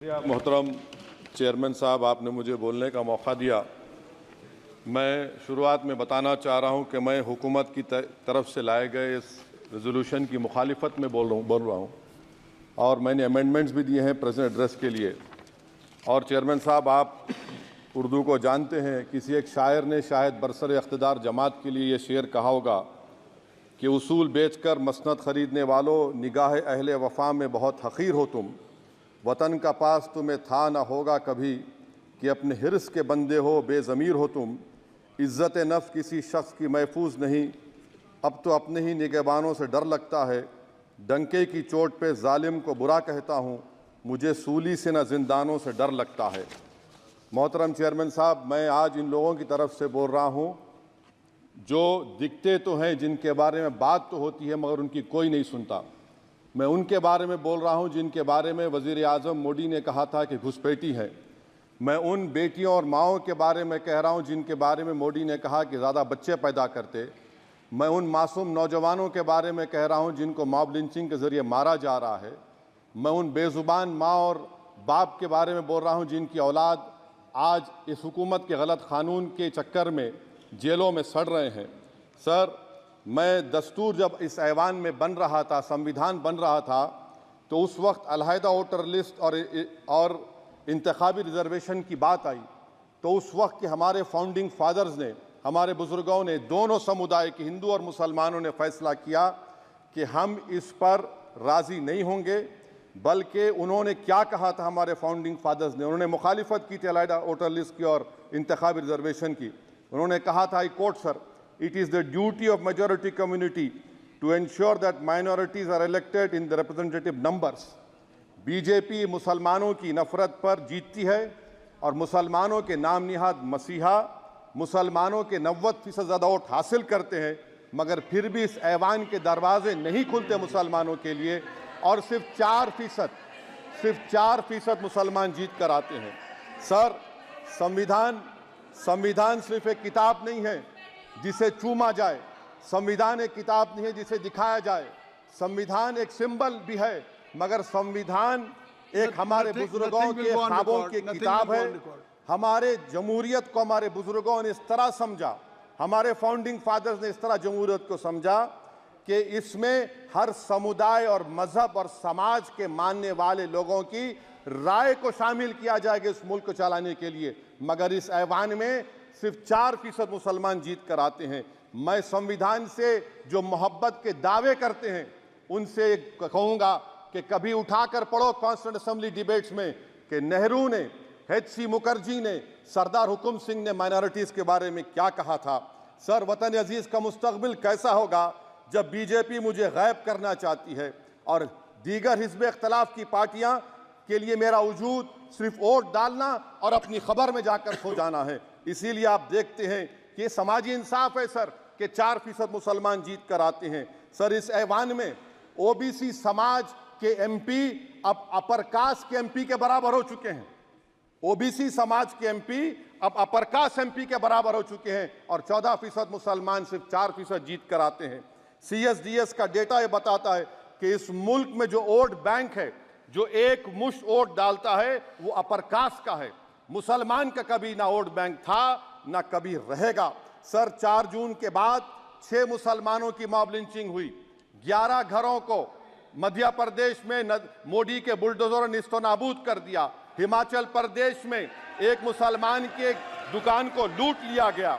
मोहतरम चेयरमैन साहब, आपने मुझे बोलने का मौका दिया। मैं शुरुआत में बताना चाह रहा हूं कि मैं हुकूमत की तरफ से लाए गए इस रेजोल्यूशन की मुखालिफत में बोल रहा हूं और मैंने अमेंडमेंट्स भी दिए हैं प्रेजेंट एड्रेस के लिए। और चेयरमैन साहब, आप उर्दू को जानते हैं। किसी एक शायर ने शायद बरसर इख्तिदार जमात के लिए ये शेर कहा होगा कि उसूल बेचकर मसनद ख़रीदने वालों, निगाह अहले वफ़ा में बहुत हक़ीर हो तुम। वतन का पास तुम्हें था न होगा कभी कि अपने हिर्स के बंदे हो, बेज़मीर हो तुम। इज़्ज़त नफ्स किसी शख्स की महफूज नहीं, अब तो अपने ही निगहबानों से डर लगता है। डंके की चोट पे जालिम को बुरा कहता हूँ, मुझे सूली से न जिंदानों से डर लगता है। मोहतरम चेयरमैन साहब, मैं आज इन लोगों की तरफ से बोल रहा हूँ जो दिखते तो हैं, जिनके बारे में बात तो होती है मगर उनकी कोई नहीं सुनता। मैं उनके बारे में बोल रहा हूं जिनके बारे में वज़ीर आज़म मोदी ने कहा था कि घुसपैठी है। मैं उन बेटियों और माओं के बारे में कह रहा हूं जिनके बारे में मोदी ने कहा कि ज़्यादा बच्चे पैदा करते। मैं उन मासूम नौजवानों के बारे में कह रहा हूं जिनको मॉब लिंचिंग के ज़रिए मारा जा रहा है। मैं उन बेज़ुबान माँ और बाप के बारे में बोल रहा हूं जिनकी औलाद आज इस हुकूमत के गलत कानून के चक्कर में जेलों में सड़ रहे हैं। सर, मैं दस्तूर जब इस ऐवान में बन रहा था, संविधान बन रहा था, तो उस वक्त अलहदा वोटर लिस्ट और इंतखाबी रिजर्वेशन की बात आई तो उस वक्त के हमारे फाउंडिंग फादर्स ने, हमारे बुजुर्गों ने, दोनों समुदाय के हिंदू और मुसलमानों ने फैसला किया कि हम इस पर राज़ी नहीं होंगे। बल्कि उन्होंने क्या कहा था हमारे फाउंडिंग फादर्स ने, उन्होंने मुखालिफत की थी अलहदा वोटर लिस्ट की और इंतखाबी रिजर्वेशन की। उन्होंने कहा था, I quote sir, it is the duty of majority community to ensure that minorities are elected in the representative numbers। BJP मुसलमानों की नफरत पर जीतती है और मुसलमानों के नाम निहाद मसीहा मुसलमानों के 90% ज़्यादा वोट हासिल करते हैं, मगर फिर भी इस ऐवान के दरवाजे नहीं खुलते मुसलमानों के लिए और सिर्फ 4% मुसलमान जीत कर आते हैं। सर, संविधान सिर्फ एक किताब नहीं है जिसे चूमा जाए, संविधान एक किताब नहीं है जिसे दिखाया जाए, संविधान एक सिंबल भी है, मगर संविधान एक हमारे बुजुर्गों के ख्वाबों की किताब है। हमारे जमहूरियत को हमारे बुजुर्गों ने इस तरह समझा, हमारे फाउंडिंग फादर्स ने इस तरह जमहूरियत को समझा कि इसमें हर समुदाय और मजहब और समाज के मानने वाले लोगों की राय को शामिल किया जाएगा इस मुल्क को चलाने के लिए। मगर इस ऐवान में सिर्फ 4% मुसलमान जीत कर आते हैं। मैं संविधान से जो मोहब्बत के दावे करते हैं उनसे कहूँगा कि कभी उठाकर पढ़ो कॉन्स्टिट्यूएंट असेंबली डिबेट्स में कि नेहरू ने, HC मुखर्जी ने, सरदार हुकुम सिंह ने माइनॉरिटीज़ के बारे में क्या कहा था। सर, वतन अजीज़ का मुस्तकबिल कैसा होगा जब बीजेपी मुझे गायब करना चाहती है और दीगर हिज़्ब इख्तिलाफ की पार्टियाँ के लिए मेरा वजूद सिर्फ वोट डालना और अपनी खबर में जाकर सो जाना है। इसीलिए आप देखते हैं कि समाजी इंसाफ है सर कि 4% मुसलमान जीत कर आते हैं। सर, इस ऐवान में OBC समाज के MP अब अपर कास्ट के MP के बराबर हो चुके हैं। OBC समाज के MP अब अपर कास्ट MP के बराबर हो चुके हैं और 14% मुसलमान सिर्फ 4% जीत कर आते हैं। CSDS का डेटा ये बताता है कि इस मुल्क में जो वोट बैंक है, जो एक मुश्त वोट डालता है, वो अपर कास्ट का है। मुसलमान का कभी ना वोट बैंक था ना कभी रहेगा। सर, 4 जून के बाद 6 मुसलमानों की मॉब लिंचिंग हुई, 11 घरों को मध्य प्रदेश में मोदी के बुलडोजर ने निस्तो नाबूद कर दिया। हिमाचल प्रदेश में एक मुसलमान की एक दुकान को लूट लिया गया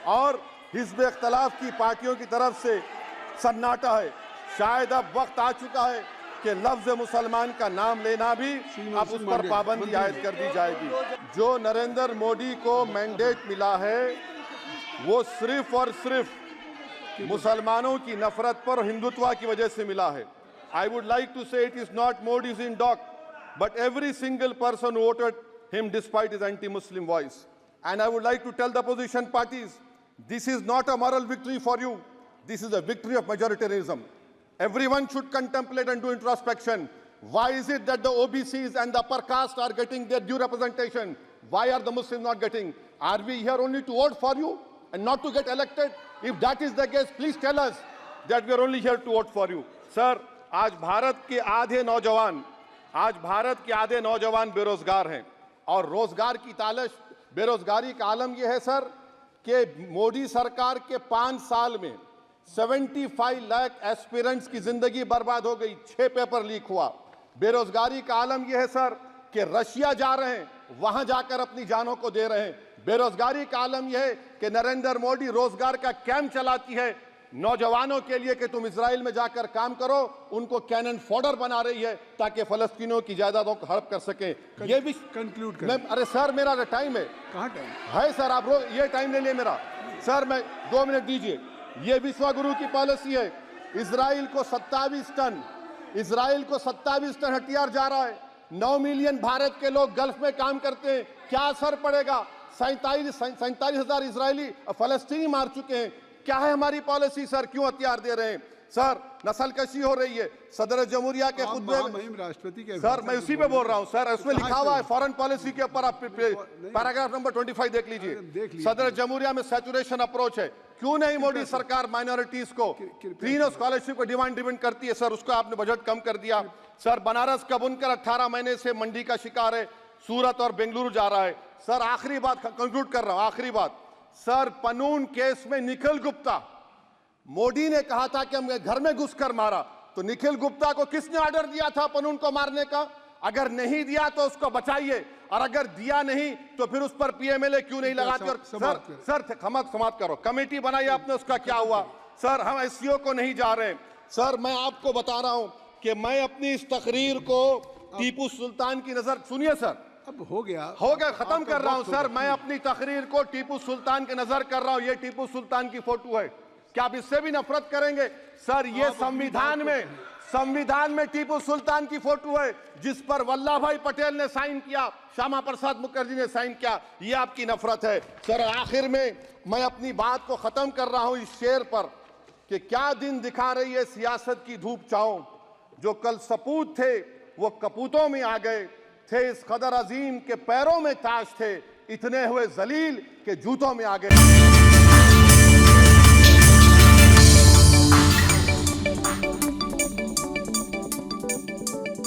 और हिज़्ब इख्तिलाफ की पार्टियों की तरफ से सन्नाटा है। शायद अब वक्त आ चुका है कि लफ्ज़ मुसलमान का नाम लेना भी अब उस पर पाबंदी आयद कर दी जाएगी। जो नरेंद्र मोदी को मैंडेट मिला है वो सिर्फ और सिर्फ मुसलमानों की नफरत पर हिंदुत्व की वजह से मिला है। I would like to say it is not Modi's in dock but every single person voted him despite his anti Muslim voice. And I would like to tell the opposition parties, this is not a moral victory for you, this is a victory of majoritarianism. Everyone should contemplate and do introspection. Why is it that the OBCs and the upper caste are getting their due representation? Why are the Muslims not getting? Are we here only to vote for you and not to get elected? If that is the case, please tell us that we are only here to vote for you. Sir, आज भारत के आधे नौजवान आज भारत के आधे नौजवान बेरोजगार हैं और रोजगार की तालाश, बेरोजगारी का आलम यह है सर कि मोदी सरकार के 5 साल में 75 लाख एस्पिरेंट्स की जिंदगी बर्बाद हो गई, 6 पेपर लीक हुआ। बेरोजगारी का आलम यह है सर कि रशिया जा रहे हैं, वहां जाकर अपनी जानों को दे रहे हैं। बेरोजगारी का आलम यह है कि नरेंद्र मोदी रोजगार का कैंप चलाती है नौजवानों के लिए कि तुम इजराइल में जाकर काम करो, उनको कैनन फॉडर बना रही है ताकि फलस्तीनियों की जायदादों को हड़प कर सके। ये भी कंक्लूड कर। अरे सर मेरा टाइम है। कहाँ टाइम है सर? आप ये टाइम ले लिए मेरा। सर मैं 2 मिनट दीजिए। ये विश्वगुरु की पॉलिसी है। इजराइल को 27 टन हथियार जा रहा है। 9 मिलियन भारत के लोग गल्फ में काम करते हैं, क्या असर पड़ेगा? 47,000 इजरायली फलस्तीनी मार चुके हैं। क्या है हमारी पॉलिसी सर? क्यों हथियार दे रहे हैं सर? नस्लकशी हो रही है। सदर जमहूरिया के खुतबे में राष्ट्रपति के सर मैं उसी पे बोल रहा हूं सर, उसमें लिखा हुआ है फॉरेन पॉलिसी के ऊपर, आप पैराग्राफ नंबर 25 देख लीजिए। सदर जमहूरिया में सैचुरेशन अप्रोच है। क्यों नहीं मोदी सरकार माइनॉरिटीज को तीनों स्कॉलरशिप को डिमांड करती है सर, उसको आपने बजट कम कर दिया। सर बनारस का बुनकर 18 महीने से मंडी का शिकार है, सूरत और बेंगलुरु जा रहा है। सर आखिरी बात कंक्लूड कर रहा हूं, आखिरी बात सर, पनून केस में निखिल गुप्ता, मोदी ने कहा था कि हम घर में घुसकर मारा, तो निखिल गुप्ता को किसने ऑर्डर दिया था पनून को मारने का? अगर नहीं दिया तो उसको बचाइए, और अगर दिया नहीं तो फिर उस पर पीएमएलए क्यों नहीं लगाते? और सर समाप्त करो। कमेटी बनाई आपने, उसका क्या हुआ? सर हम एससीओ को नहीं जा रहे। सर मैं आपको बता रहा हूं कि मैं अपनी इस तकरीर को टीपू सुल्तान की नजर, सुनिए सर, अब हो गया खत्म कर रहा हूं सर। मैं अपनी तकरीर को टीपू सुल्तान के नजर कर रहा हूं। ये टीपू सुल्तान की फोटो है, क्या आप इससे भी नफरत करेंगे? सर ये संविधान में टीपू सुल्तान की फोटो है जिस पर वल्लभ भाई पटेल ने साइन किया, श्यामा प्रसाद मुखर्जी ने साइन किया। ये आपकी नफरत है सर। आखिर में मैं अपनी बात को खत्म कर रहा हूं इस शेर पर कि क्या दिन दिखा रही है सियासत की धूप छांव, जो कल सपूत थे वो कपूतों में आ गए, थे इस कदर अजीम के पैरों में ताज थे, इतने हुए जलील के जूतों में आ गए।